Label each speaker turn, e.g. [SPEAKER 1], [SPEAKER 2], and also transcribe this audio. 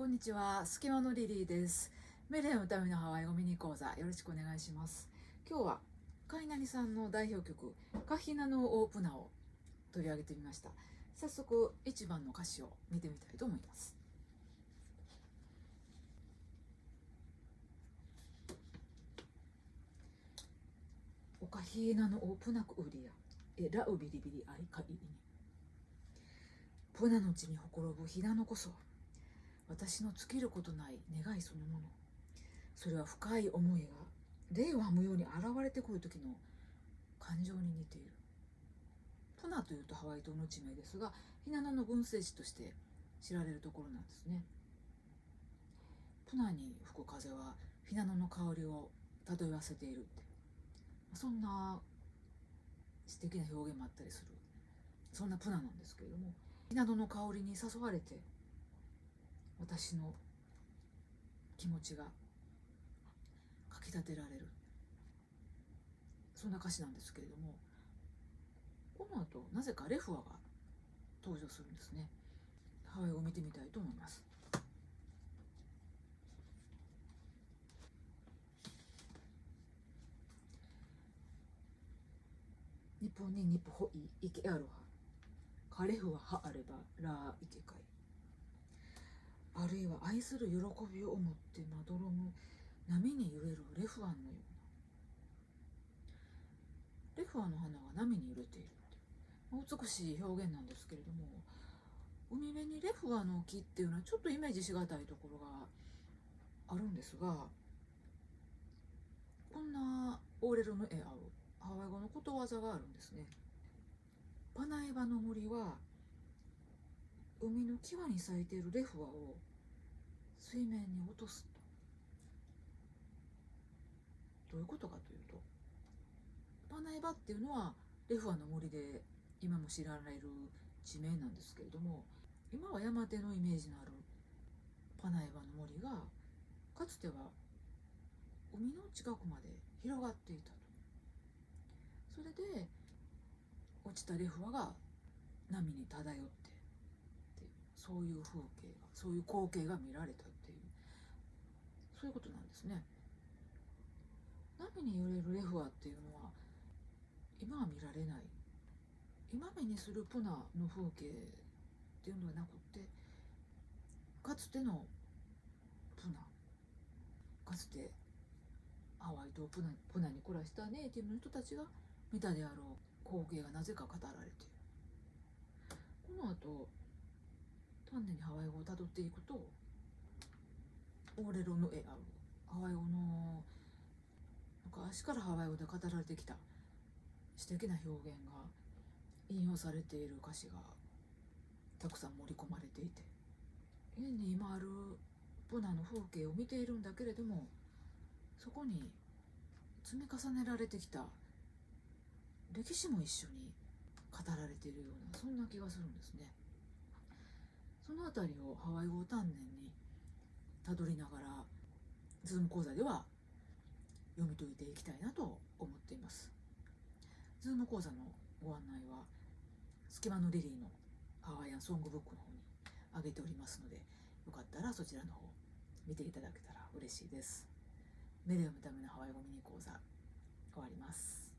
[SPEAKER 1] こんにちは、隙間のリリーです。メレンのためのハワイ語ミニ講座、よろしくお願いします。今日はカイナリさんの代表曲カヒナのオープナーを取り上げてみました。早速1番の歌詞を見てみたいと思います。おカヒナのオープナクウリアラウビリビリアイカイリニプナの地にほころぶひなのこそ私の尽きることない願いそのもの。それは深い思いが霊を編むように現れてくる時の感情に似ている。プナというとハワイ島の地名ですが、ひなの群生地として知られるところなんですね。プナに吹く風はひなの香りを漂わせているって、そんな詩的な表現もあったりする、そんなプナなんですけれども、ひなの香りに誘われて私の気持ちがかきたてられる、そんな歌詞なんですけれども、この後なぜかレフアが登場するんですね。ハワイ語を見てみたいと思います。日本に日本ほいいけアロハカレフははあればラーイケカイ、あるいは愛する喜びを思ってまどろむ波に揺れるレフアンのような。レフアンの花が波に揺れているって、美しい表現なんですけれども、海辺にレフアの木っていうのはちょっとイメージしがたいところがあるんですが、こんなオーレルの絵合うハワイ語のことわざがあるんですね。パナエバの森は海の際に咲いているレフアを水面に落とすと。どういうことかというと、パナエバっていうのはレフアの森で今も知られる地名なんですけれども、今は山手のイメージのあるパナエバの森がかつては海の近くまで広がっていたと。それで落ちたレフアが波に漂って、そういう風景が、そういう光景が見られたっていう、そういうことなんですね。波に揺れるレフアっていうのは今は見られない、今目にするプナの風景っていうのではなくて、かつてのプナ、かつてハワイ島プナに暮らしたネイティブの人たちが見たであろう光景がなぜか語られている。この後丹念にハワイ語をたどっていくと、オーレロの絵あるハワイ語の昔からハワイ語で語られてきた詩的な表現が引用されている歌詞がたくさん盛り込まれていて、現に今あるプナの風景を見ているんだけれども、そこに積み重ねられてきた歴史も一緒に語られているような、そんな気がするんですね。そのあたりをハワイ語を丹念にたどりながら、ズーム講座では読み解いていきたいなと思っています。ズーム講座のご案内は隙間のリリーのハワイアンソングブックの方に上げておりますので、よかったらそちらの方見ていただけたら嬉しいです。メディアのためのハワイ語ミニ講座終わります。